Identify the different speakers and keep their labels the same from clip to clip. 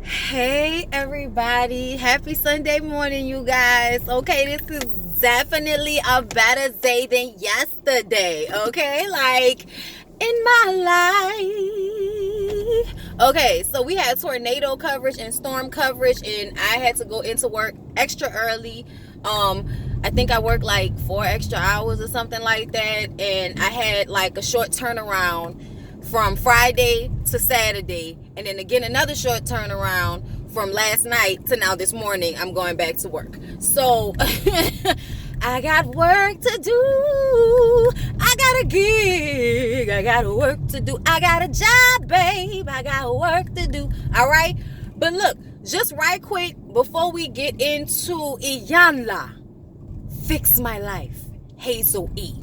Speaker 1: Hey everybody, happy Sunday morning, you guys. Okay, this is definitely a better day than yesterday. Okay, like in my life. Okay, so we had tornado coverage and storm coverage, and I had to go into work extra early. I think I worked like 4 extra hours or something like that, and I had like a short turnaround from Friday to Saturday, and then again another short turnaround from last night to now this morning. I'm going back to work. So I got work to do. I got a gig. I got work to do. I got a job, babe. I got work to do. All right? But look, just right quick before we get into Iyanla, Fix My Life, Hazel E.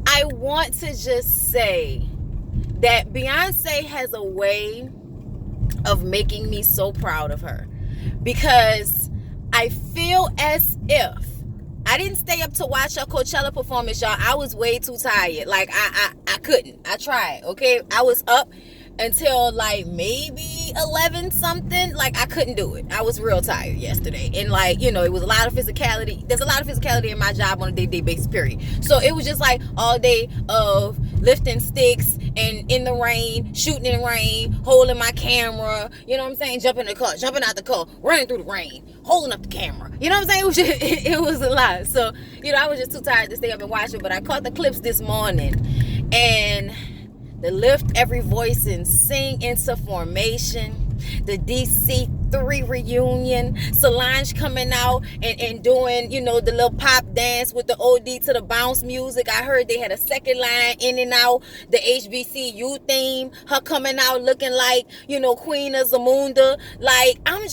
Speaker 1: I want to just say that Beyonce has a way of making me so proud of her, because I feel as if I didn't stay up to watch her Coachella performance, y'all. I was way too tired. Like I couldn't. I tried. Okay, I was up until like maybe 11 something. Like I couldn't do it. I was real tired yesterday, and like, you know, it was a lot of physicality. There's a lot of physicality in my job on a day-to-day basis, period. So it was just like all day of lifting sticks and in the rain, shooting in the rain, holding my camera, you know what I'm saying, jumping in the car, jumping out the car, running through the rain, holding up the camera, you know what I'm saying. It was a lot. So, you know, I was just too tired to stay up and watch it, but I caught the clips this morning, and the Lift Every Voice and Sing into Formation, the DC3 reunion, Solange coming out and doing, you know, the little pop dance with the OD to the bounce music. I heard they had a second line in and out, the HBCU theme, her coming out looking like, you know, Queen of Zamunda. Like, I'm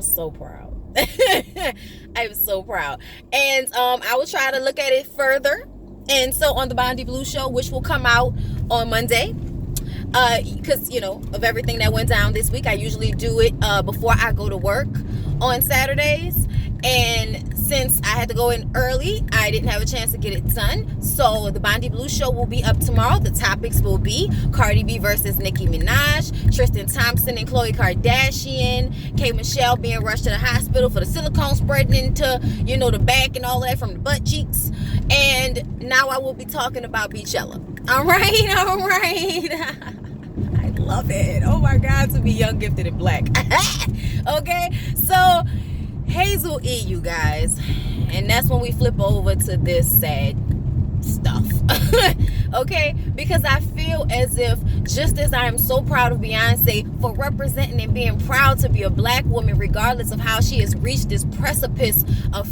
Speaker 1: so proud. I'm so proud. And I will try to look at it further. And so on the Bondi Blue Show, which will come out on Monday, because, you know, of everything that went down this week, I usually do it before I go to work on Saturdays. And since I had to go in early, I didn't have a chance to get it done. So the Bondi Blue Show will be up tomorrow. The topics will be Cardi B versus Nicki Minaj, Tristan Thompson and Khloe Kardashian, K. Michelle being rushed to the hospital for the silicone spreading into, you know, the back and all that from the butt cheeks. And now I will be talking about Beachella. All right, all right. I love it. Oh my God, to be young, gifted, and black. Okay, so Hazel E, you guys, and that's when we flip over to this sad stuff. Okay, because I feel as if, just as I am so proud of Beyonce for representing and being proud to be a black woman, regardless of how she has reached this precipice of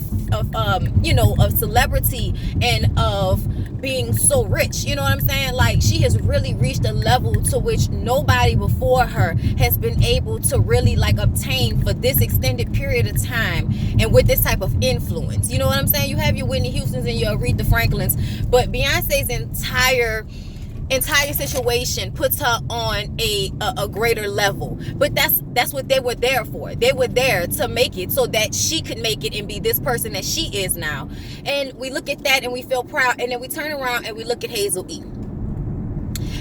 Speaker 1: you know, of celebrity and of being so rich, you know what I'm saying? Like, she has really reached a level to which nobody before her has been able to really like obtain for this extended period of time, and with this type of influence, you know what I'm saying? You have your Whitney Houstons and your Aretha Franklins, but Beyonce's entire situation puts her on a greater level. But that's what they were there for. They were there to make it so that she could make it and be this person that she is now. And we look at that and we feel proud, and then we turn around and we look at Hazel E.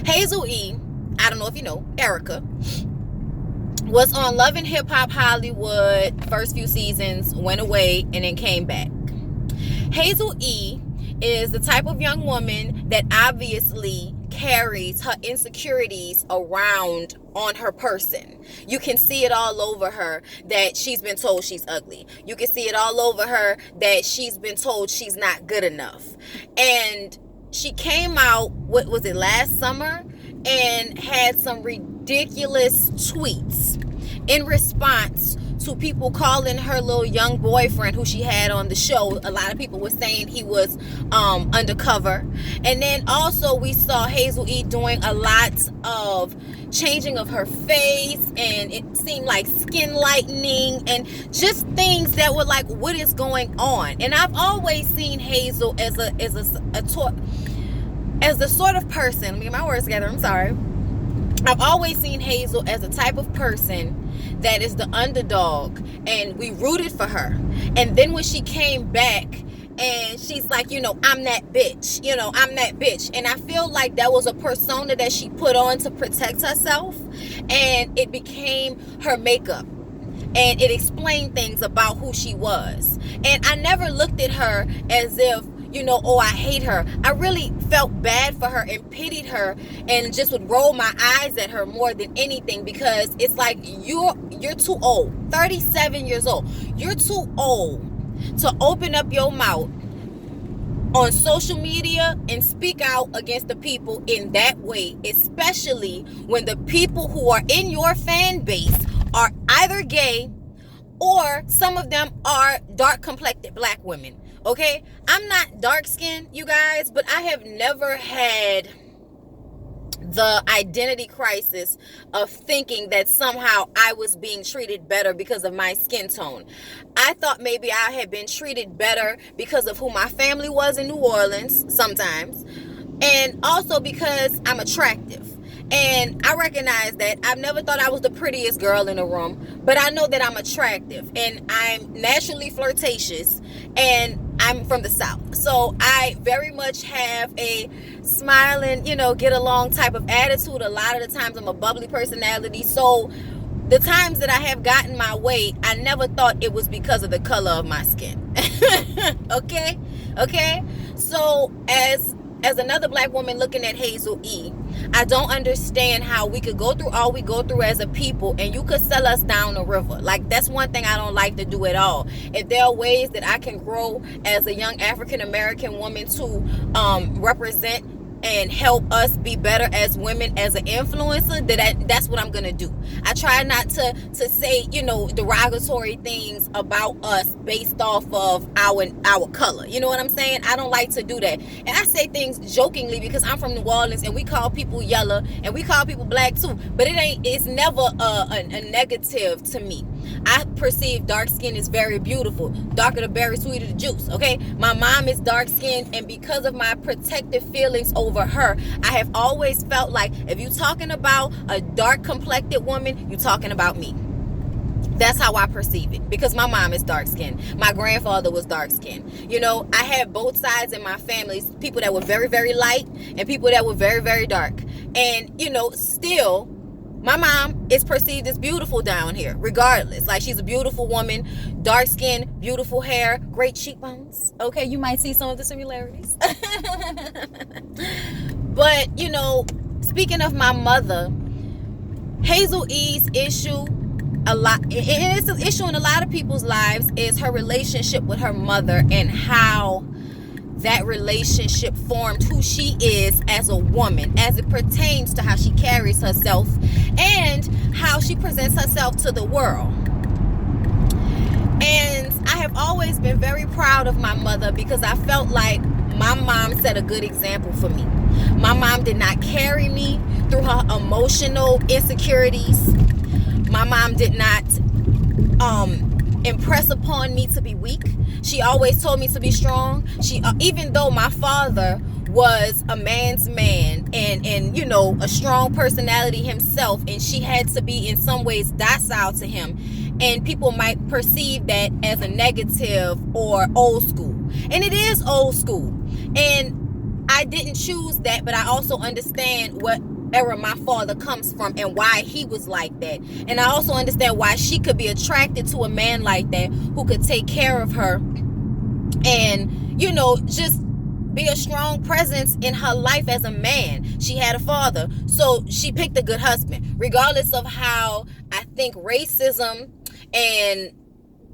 Speaker 1: Hazel E, I don't know if you know, Erica, was on Love and Hip Hop Hollywood first few seasons, went away, and then came back. Hazel E is the type of young woman that obviously carries her insecurities around on her person. You can see it all over her that she's been told she's ugly. You can see it all over her that she's been told she's not good enough. And she came out, what was it, last summer, and had some ridiculous tweets in response to people calling her little young boyfriend who she had on the show. A lot of people were saying he was undercover. And then also we saw Hazel E doing a lot of changing of her face, and it seemed like skin lightening and just things that were like, what is going on? And I've always seen Hazel as the sort of person, let me get my words together, I'm sorry. I've always seen Hazel as a type of person that is the underdog, and we rooted for her. And then when she came back and she's like, I'm that bitch, I'm that bitch. And I feel like that was a persona that she put on to protect herself, and it became her makeup, and it explained things about who she was. And I never looked at her as if, oh, I hate her. I really felt bad for her and pitied her, and just would roll my eyes at her more than anything, because it's like, you're too old. 37 years old. You're too old to open up your mouth on social media and speak out against the people in that way, especially when the people who are in your fan base are either gay, or some of them are dark complected black women. Okay, I'm not dark skinned, you guys, but I have never had the identity crisis of thinking that somehow I was being treated better because of my skin tone. I thought maybe I had been treated better because of who my family was in New Orleans sometimes, and also because I'm attractive. And I recognize that. I've never thought I was the prettiest girl in the room, but I know that I'm attractive, and I'm naturally flirtatious, and I'm from the South. So I very much have a smiling, get along type of attitude. A lot of the times I'm a bubbly personality. So the times that I have gotten my way, I never thought it was because of the color of my skin. Okay? So as another black woman looking at Hazel E, I don't understand how we could go through all we go through as a people, and you could sell us down the river. Like, that's one thing I don't like to do at all. If there are ways that I can grow as a young African American woman to represent and help us be better as women, as an influencer, that's what I'm gonna do. I try not to say derogatory things about us based off of our color. You know what I'm saying? I don't like to do that. And I say things jokingly because I'm from New Orleans, and we call people yellow and we call people black too, but it's never a negative to me. I perceive dark skin is very beautiful. Darker the berry, sweeter the juice. Okay, my mom is dark skinned, and because of my protective feelings over her, I have always felt like if you're talking about a dark complected woman, you're talking about me. That's how I perceive it, because my mom is dark skinned. My grandfather was dark skinned. I had both sides in my family, people that were very, very light and people that were very, very dark. And still, my mom is perceived as beautiful down here, regardless. Like, she's a beautiful woman, dark skin, beautiful hair, great cheekbones. Okay, you might see some of the similarities. But, speaking of my mother, Hazel E's issue, and it's an issue in a lot of people's lives, is her relationship with her mother, and how that relationship formed who she is as a woman, as it pertains to how she carries herself and how she presents herself to the world. And I have always been very proud of my mother, because I felt like my mom set a good example for me. My mom did not carry me through her emotional insecurities. My mom did not impress upon me to be weak. She always told me to be strong. She even though my father was a man's man and a strong personality himself, and she had to be in some ways docile to him, and people might perceive that as a negative or old school, and it is old school, and I didn't choose that, but I also understand what era my father comes from and why he was like that. And I also understand why she could be attracted to a man like that, who could take care of her and just be a strong presence in her life as a man. She had a father, so she picked a good husband, regardless of how I think racism and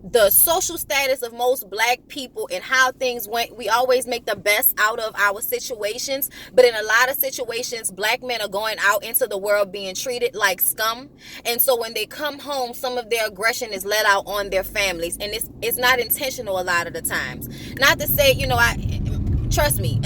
Speaker 1: the social status of most black people and how things went. We always make the best out of our situations, but in a lot of situations, black men are going out into the world being treated like scum, and so when they come home, some of their aggression is let out on their families, and it's not intentional a lot of the times. Not to say, trust me,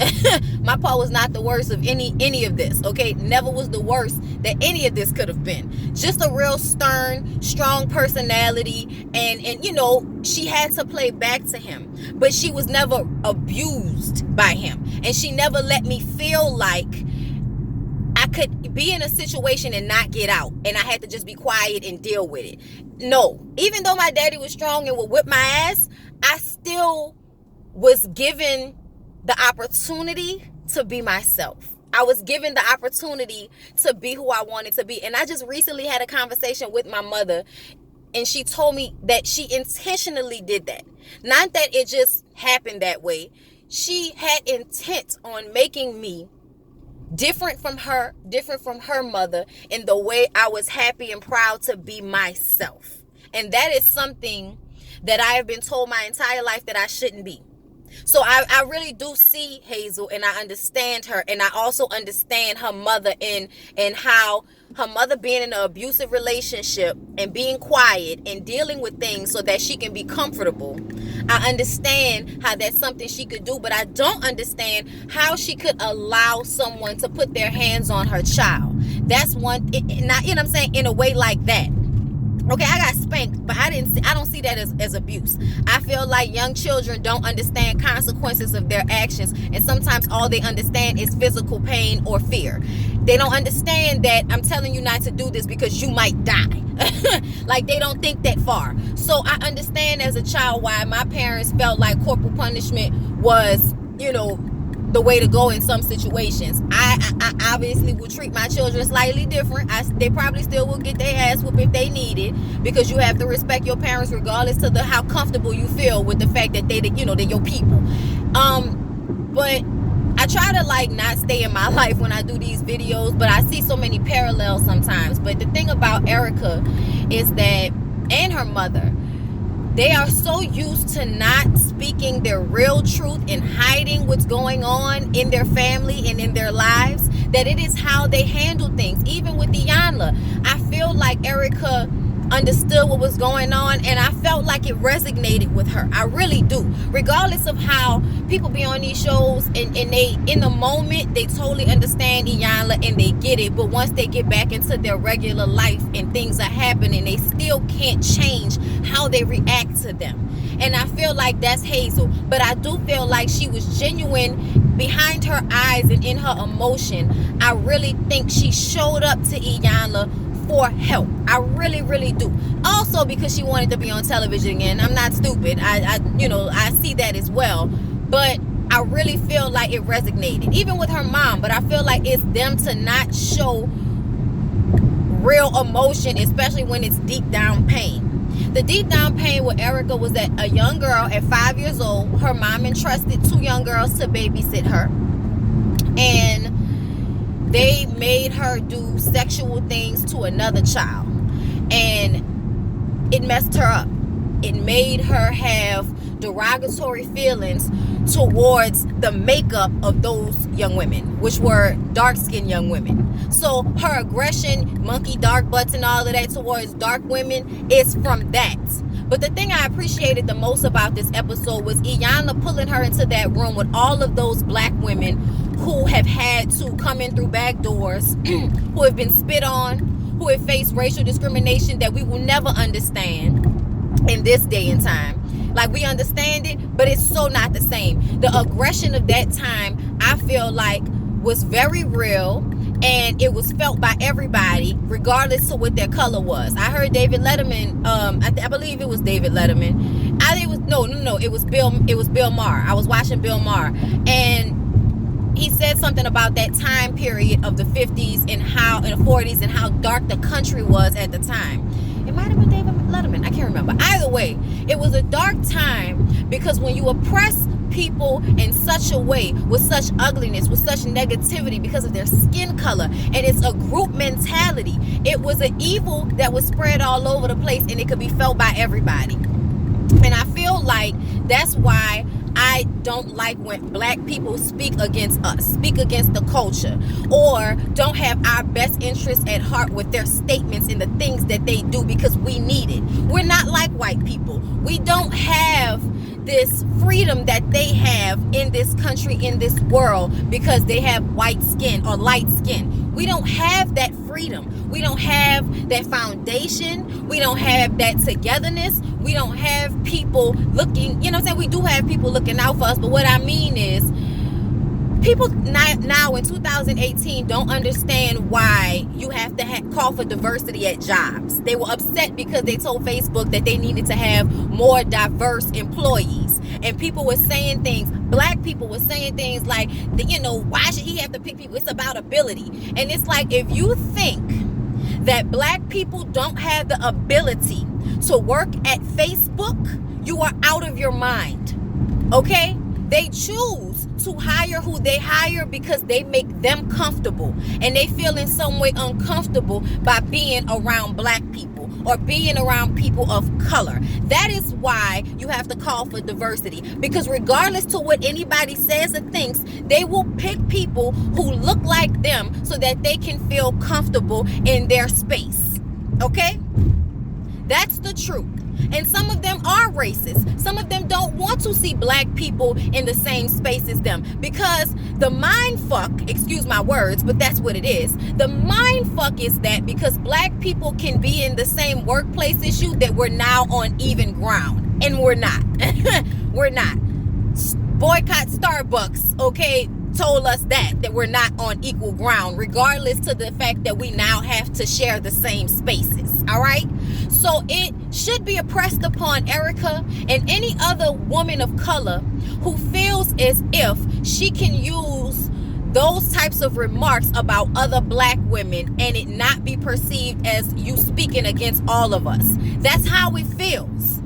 Speaker 1: my pa was not the worst of any of this, okay? Never was the worst that any of this could have been. Just a real stern, strong personality, and she had to play back to him, but she was never abused by him, and she never let me feel like I could be in a situation and not get out, and I had to just be quiet and deal with it. No, even though my daddy was strong and would whip my ass, I still was given the opportunity to be myself. I was given the opportunity to be who I wanted to be. And I just recently had a conversation with my mother, and she told me that she intentionally did that. Not that it just happened that way. She had intent on making me different from her mother, in the way I was happy and proud to be myself. And that is something that I have been told my entire life that I shouldn't be. So I really do see Hazel, and I understand her, and I also understand her mother, and how her mother being in an abusive relationship and being quiet and dealing with things so that she can be comfortable. I understand how that's something she could do, but I don't understand how she could allow someone to put their hands on her child. That's one, not, you know what I'm saying, in a way like that. Okay, I got spanked, but I don't see that as abuse. I feel like young children don't understand consequences of their actions, and sometimes all they understand is physical pain or fear. They don't understand that I'm telling you not to do this because you might die. Like, they don't think that far. So I understand as a child why my parents felt like corporal punishment was, the way to go in some situations. I obviously will treat my children slightly different. They probably still will get their ass whooped if they need it, because you have to respect your parents regardless to how comfortable you feel with the fact that they're your people. But I try to not stay in my life when I do these videos, but I see so many parallels sometimes. But the thing about Erica is that, and her mother, they are so used to not speaking their real truth and hiding what's going on in their family and in their lives, that it is how they handle things. Even with Iyanla, I feel like Erica understood what was going on, and I felt like it resonated with her. I really do. Regardless of how people be on these shows and they, in the moment, they totally understand Iyanla and they get it, but once they get back into their regular life and things are happening, they still can't change how they react to them. And I feel like that's Hazel, but I do feel like she was genuine behind her eyes and in her emotion. I really think she showed up to Iyanla for help. I really, really do. Also because she wanted to be on television again. I'm not stupid. I see that as well. But I really feel like it resonated. Even with her mom. But I feel like it's them to not show real emotion, especially when it's deep down pain. The deep down pain with Erica was that a young girl at 5 years old, her mom entrusted 2 young girls to babysit her. And they made her do sexual things to another child, and it messed her up. It made her have derogatory feelings towards the makeup of those young women, which were dark-skinned young women. So her aggression, monkey dark butts and all of that towards dark women is from that. But the thing I appreciated the most about this episode was Iyanla pulling her into that room with all of those black women who have had to come in through back doors, who have been spit on, who have faced racial discrimination that we will never understand in this day and time. Like, we understand it, but it's so not the same. The aggression of that time, I feel like, was very real, and it was felt by everybody, regardless of what their color was. I heard David Letterman, I believe it was David Letterman. I think it was it was Bill Maher. I was watching Bill Maher, and he said something about that time period of the 50s and how, in the 40s, and how dark the country was at the time. It might have been David Letterman. I can't remember. Either way, it was a dark time, because when you oppress people in such a way, with such ugliness, with such negativity because of their skin color, and it's a group mentality, it was an evil that was spread all over the place, and it could be felt by everybody. And I feel like that's why I don't like when black people speak against us, speak against the culture, or don't have our best interests at heart with their statements and the things that they do, because we need it. We're not like white people. We don't have this freedom that they have in this country, in this world, because they have white skin or light skin. We don't have that freedom. We don't have that foundation. We don't have that togetherness. We don't have people looking, you know what I'm saying? We do have people looking out for us, but what I mean is, People now in 2018 don't understand why you have to call for diversity at jobs. They were upset because they told Facebook that they needed to have more diverse employees. And people were saying things, black people were saying things like, why should he have to pick people? It's about ability. And it's like, if you think that black people don't have the ability to work at Facebook, you are out of your mind. Okay? They choose to hire who they hire because they make them comfortable, and they feel in some way uncomfortable by being around black people or being around people of color. That is why you have to call for diversity, because regardless to what anybody says or thinks, they will pick people who look like them so that they can feel comfortable in their space. Okay? That's the truth. And some of them are racist. Some of them don't want to see black people in the same space as them, because the mind fuck, excuse my words, but that's what it is. The mind fuck is that because black people can be in the same workplace as you, that we're now on even ground. And we're not. We're not. Boycott Starbucks, okay, told us that we're not on equal ground, regardless to the fact that we now have to share the same spaces. All right? So it should be impressed upon Erica and any other woman of color who feels as if she can use those types of remarks about other black women and it not be perceived as you speaking against all of us. That's how it feels.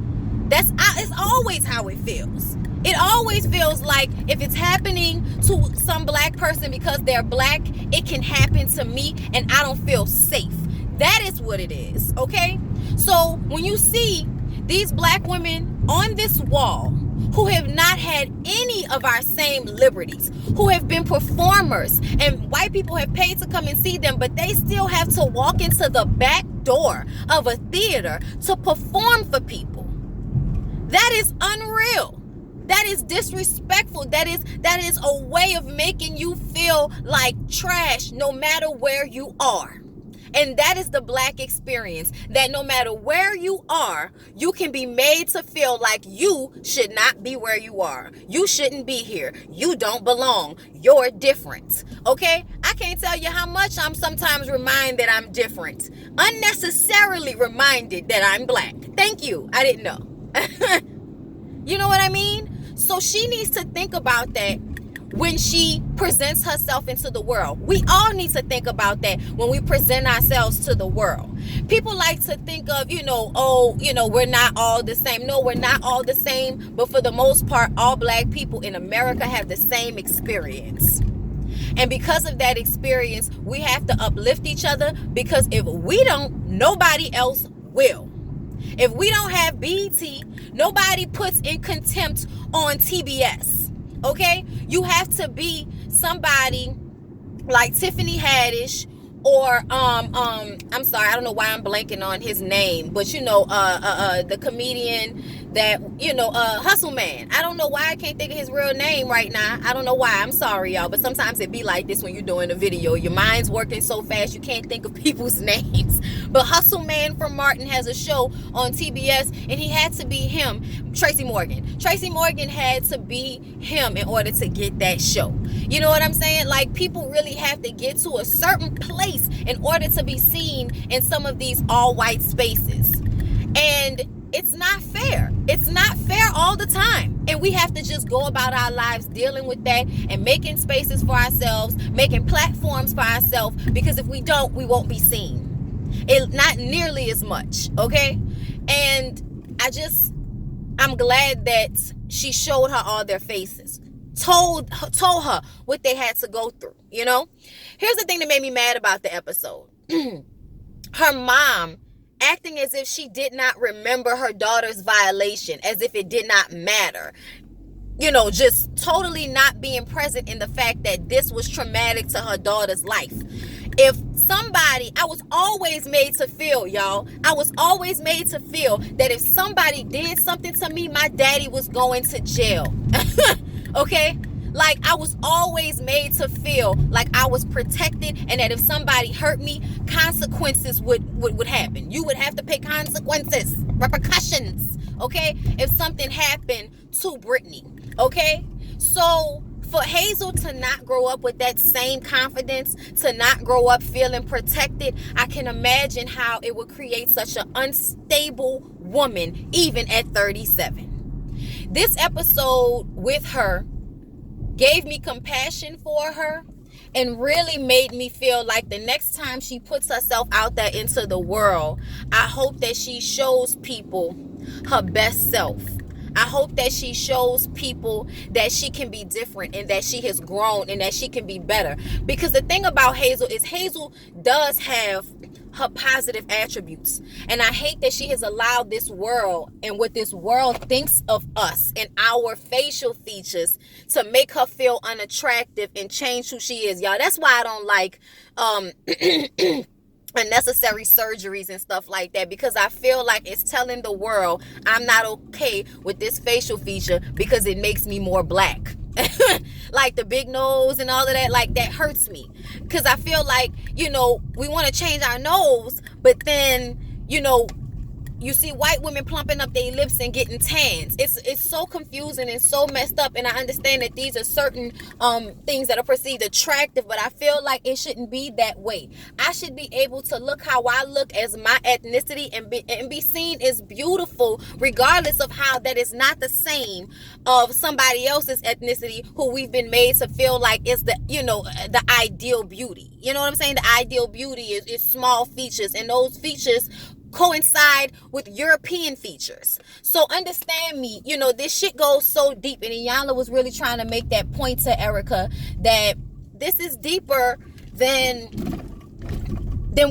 Speaker 1: It's always how it feels. It always feels like if it's happening to some black person because they're black, it can happen to me and I don't feel safe. That is what it is, okay? So when you see these black women on this wall who have not had any of our same liberties, who have been performers, and white people have paid to come and see them, but they still have to walk into the back door of a theater to perform for people. That is unreal. That is disrespectful. That is a way of making you feel like trash no matter where you are. And that is the black experience, that no matter where you are, you can be made to feel like you should not be where you are. You shouldn't be here. You don't belong. You're different. Okay? I can't tell you how much I'm sometimes reminded that I'm different. Unnecessarily reminded that I'm black. Thank you. I didn't know. You know what I mean? So she needs to think about that when she presents herself into the world. We all need to think about that when we present ourselves to the world. People like to think of, we're not all the same. No, we're not all the same. But for the most part, all black people in America have the same experience. And because of that experience, we have to uplift each other, because if we don't, nobody else will. If we don't have BET, nobody puts in contempt on TBS. Okay? You have to be somebody like Tiffany Haddish, or I'm sorry, I don't know why I'm blanking on his name, but the comedian that Hustle Man. I don't know why I can't think of his real name right now. I don't know why. I'm sorry, y'all, but sometimes it be like this when you're doing a video. Your mind's working so fast you can't think of people's names. But Hustle Man from Martin has a show on TBS, and he had to be him. Tracy Morgan had to be him in order to get that show. You know what I'm saying? Like, people really have to get to a certain place in order to be seen in some of these all-white spaces. And it's not fair. It's not fair all the time. And we have to just go about our lives dealing with that and making spaces for ourselves, making platforms for ourselves, because if we don't, we won't be seen. Not nearly as much, okay? And I'm glad that she showed her all their faces. Told her what they had to go through, Here's the thing that made me mad about the episode. Her mom acting as if she did not remember her daughter's violation, as if it did not matter. Just totally not being present in the fact that this was traumatic to her daughter's life. I was always made to feel, y'all, that if somebody did something to me, my daddy was going to jail. Okay? Like, I was always made to feel like I was protected, and that if somebody hurt me, consequences would happen. You would have to pay consequences, repercussions, okay? If something happened to Brittany, okay? So for Hazel to not grow up with that same confidence, to not grow up feeling protected, I can imagine how it would create such an unstable woman even at 37. This episode with her gave me compassion for her and really made me feel like the next time she puts herself out there into the world, I hope that she shows people her best self. I hope that she shows people that she can be different and that she has grown and that she can be better. Because the thing about Hazel is Hazel does have her positive attributes. And I hate that she has allowed this world and what this world thinks of us and our facial features to make her feel unattractive and change who she is. Y'all, that's why I don't like unnecessary surgeries and stuff like that, because I feel like it's telling the world I'm not okay with this facial feature because it makes me more black. Like the big nose and all of that, like that hurts me, because I feel like, you know, we want to change our nose, but then, you know, you see white women plumping up their lips and getting tans. It's so confusing and so messed up. And I understand that these are certain things that are perceived attractive, but I feel like it shouldn't be that way. I should be able to look how I look as my ethnicity and be seen as beautiful, regardless of how that is not the same of somebody else's ethnicity who we've been made to feel like is the, you know, the ideal beauty. You know what I'm saying? The ideal beauty is small features, and those features coincide with European features. So understand me, you know, this shit goes so deep, and Iyanla was really trying to make that point to Erica that this is deeper than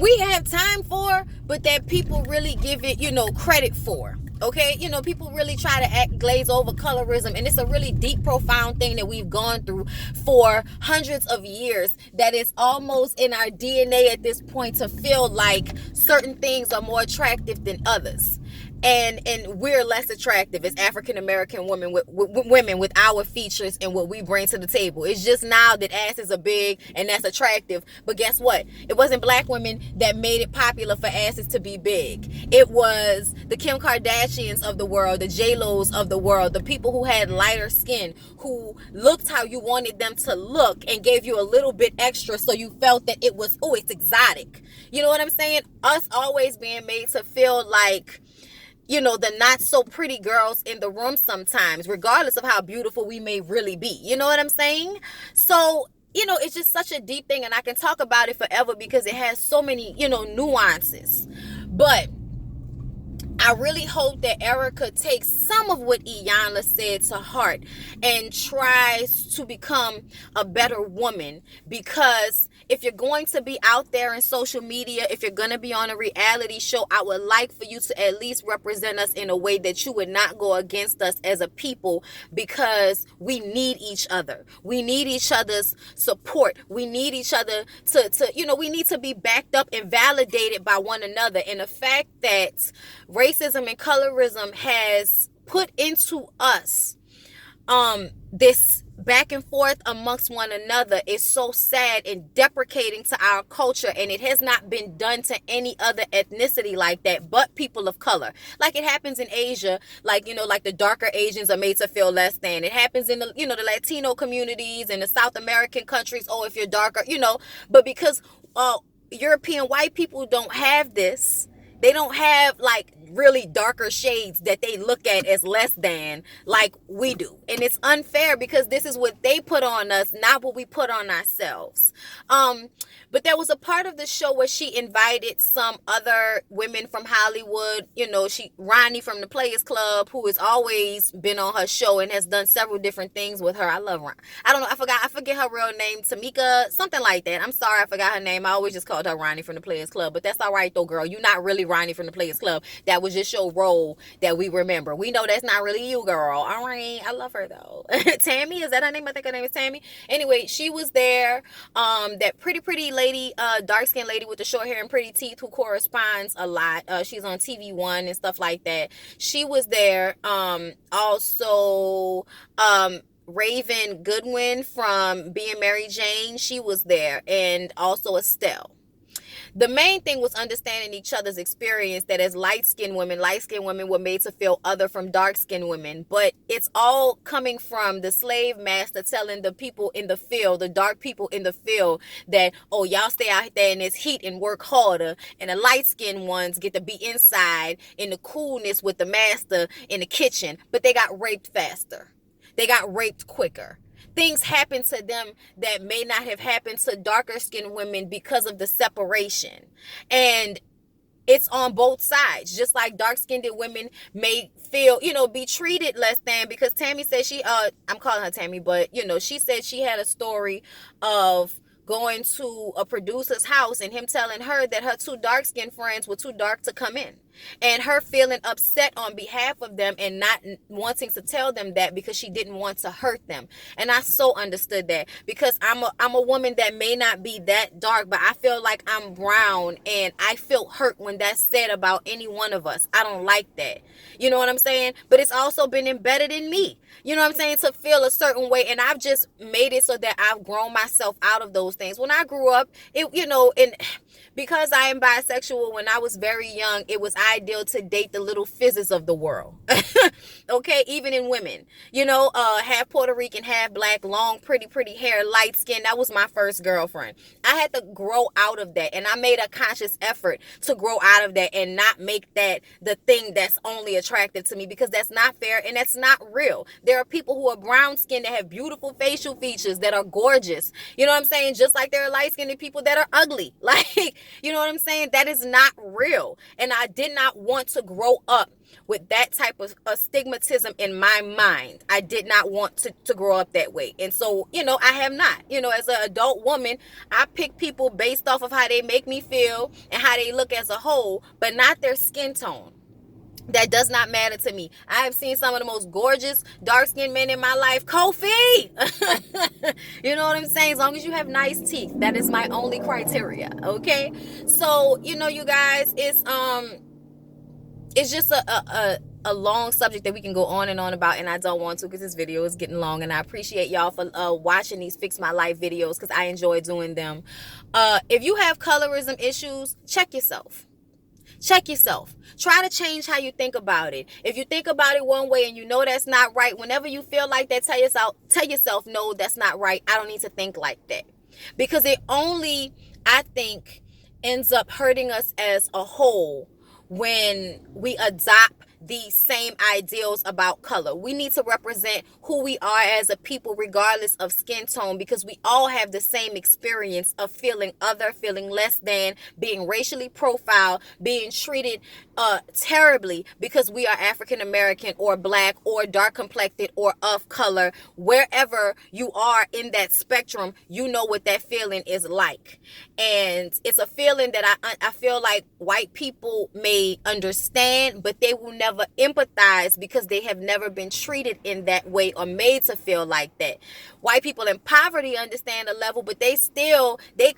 Speaker 1: we have time for, but that people really give it, you know, credit for. Okay, you know, people really try to glaze over colorism, and it's a really deep, profound thing that we've gone through for hundreds of years, that is almost in our DNA at this point to feel like certain things are more attractive than others. And we're less attractive as African American women with our features and what we bring to the table. It's just now that asses are big and that's attractive. But guess what? It wasn't black women that made it popular for asses to be big. It was the Kim Kardashians of the world, the J-Los of the world, the people who had lighter skin, who looked how you wanted them to look and gave you a little bit extra so you felt that it was, oh, it's exotic. You know what I'm saying? Us always being made to feel like, you know, the not so pretty girls in the room sometimes, regardless of how beautiful we may really be. You know what I'm saying? So, you know, it's just such a deep thing, and I can talk about it forever because it has so many, you know, nuances. But I really hope that Erica takes some of what Iyanla said to heart and tries to become a better woman, because if you're going to be out there in social media, if you're going to be on a reality show, I would like for you to at least represent us in a way that you would not go against us as a people, because we need each other. We need each other's support. We need each other to you know, we need to be backed up and validated by one another. And the fact that racism and colorism has put into us this back and forth amongst one another is so sad and deprecating to our culture, and it has not been done to any other ethnicity like that but people of color. Like it happens in Asia, like, you know, like the darker Asians are made to feel less than. It happens in the, you know, the Latino communities and the South American countries. Oh, if you're darker, you know, but because European white people don't have this, they don't have like really darker shades that they look at as less than like we do. And it's unfair because this is what they put on us, not what we put on ourselves. But there was a part of the show where she invited some other women from Hollywood. You know, Ronnie from the Players Club, who has always been on her show and has done several different things with her. I love Ron. I don't know. I forget her real name. Tamika, something like that. I'm sorry, I forgot her name. I always just called her Ronnie from the Players Club, but that's all right though, girl. You're not really Ronnie from the Players Club. That was just your role that we remember. We know that's not really you, girl. All right. I love her though. Tammy, is that her name? I think her name is Tammy. Anyway, she was there. That pretty lady, dark-skinned lady with the short hair and pretty teeth, who corresponds a lot. She's on TV One and stuff like that. She was there. Also, Raven Goodwin from Being Mary Jane, she was there, and also Estelle. The main thing was understanding each other's experience, that as light-skinned women were made to feel other from dark-skinned women. But it's all coming from the slave master telling the people in the field, the dark people in the field, that, oh, y'all stay out there in this heat and work harder, and the light-skinned ones get to be inside in the coolness with the master in the kitchen. But they got raped faster. They got raped quicker. Things happen to them that may not have happened to darker skinned women because of the separation. And it's on both sides. Just like dark-skinned women may feel, be treated less than, because Tammy said I'm calling her Tammy, but, she said she had a story of going to a producer's house and him telling her that her two dark-skinned friends were too dark to come in, and her feeling upset on behalf of them and not wanting to tell them that because she didn't want to hurt them. And I so understood that, because I'm a woman that may not be that dark, but I feel like I'm brown, and I feel hurt when that's said about any one of us. I don't like that. You know what I'm saying? But it's also been embedded in me. You know what I'm saying? To feel a certain way. And I've just made it so that I've grown myself out of those things. When I grew up, and because I am bisexual, when I was very young, it was ideal to date the little fizzes of the world. Okay? Even in women. Half Puerto Rican, half black, long, pretty hair, light skin. That was my first girlfriend. I had to grow out of that. And I made a conscious effort to grow out of that and not make that the thing that's only attractive to me, because that's not fair and that's not real. There are people who are brown skinned that have beautiful facial features that are gorgeous. You know what I'm saying? Just like there are light skinned people that are ugly. Like, you know what I'm saying? That is not real. And I did not want to grow up with that type of stigmatism in my mind. I did not want to grow up that way. And so, I have not. As an adult woman, I pick people based off of how they make me feel and how they look as a whole, but not their skin tone. That does not matter to me. I have seen some of the most gorgeous dark-skinned men in my life. Kofi! You know what I'm saying? As long as you have nice teeth. That is my only criteria. Okay? So, you guys, it's just a long subject that we can go on and on about, and I don't want to, because this video is getting long. And I appreciate y'all for watching these Fix My Life videos, because I enjoy doing them. If you have colorism issues, check yourself. Check yourself. Try to change how you think about it. If you think about it one way and you know that's not right, whenever you feel like that, tell yourself, no, that's not right. I don't need to think like that. Because it only, I think, ends up hurting us as a whole when we adopt these same ideals about color. We need to represent who we are as a people, regardless of skin tone, because we all have the same experience of feeling other, feeling less than, being racially profiled, being treated terribly because we are African American or black or dark complected or of color. Wherever you are in that spectrum, you know what that feeling is like. And it's a feeling that I feel like white people may understand, but they will never empathize because they have never been treated in that way or made to feel like that. White people in poverty understand a level, but they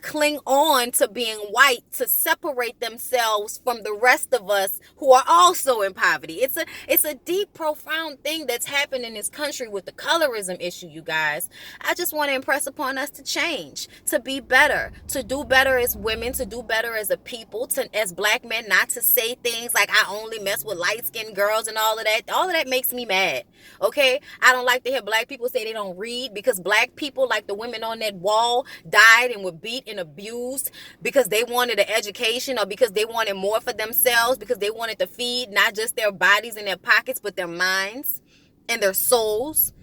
Speaker 1: cling on to being white to separate themselves from the rest of us who are also in poverty. It's a deep, profound thing that's happened in this country with the colorism issue, you guys. I just want to impress upon us to change, to be better, to do better as women, to do better as a people, as black men, not to say things like I only mess with light-skinned girls and all of that. All of that makes me mad. Okay? I don't like to hear black people say they don't read, because black people, like the women on that wall, died and were beat and abused because they wanted an education, or because they wanted more for themselves, because they wanted to feed not just their bodies and their pockets, but their minds and their souls,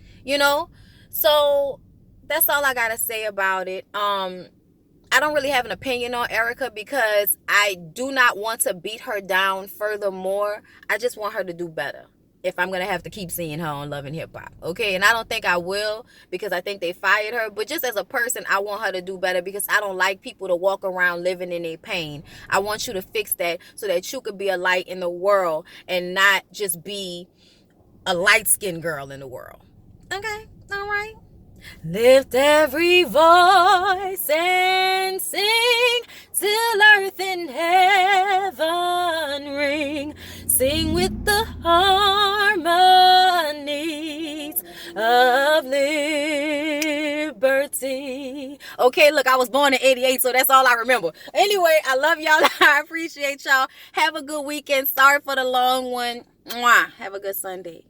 Speaker 1: So that's all I gotta say about it. I don't really have an opinion on Erica, because I do not want to beat her down furthermore. I just want her to do better, if I'm going to have to keep seeing her on Love and Hip Hop. Okay? And I don't think I will, because I think they fired her. But just as a person, I want her to do better, because I don't like people to walk around living in their pain. I want you to fix that so that you could be a light in the world and not just be a light-skinned girl in the world. Okay? All right? Lift every voice and sing till earth and heaven ring. Sing with the harmonies of liberty. Okay, look, I was born in 88, so that's all I remember. Anyway, I love y'all. I appreciate y'all. Have a good weekend. Sorry for the long one. Mwah. Have a good Sunday.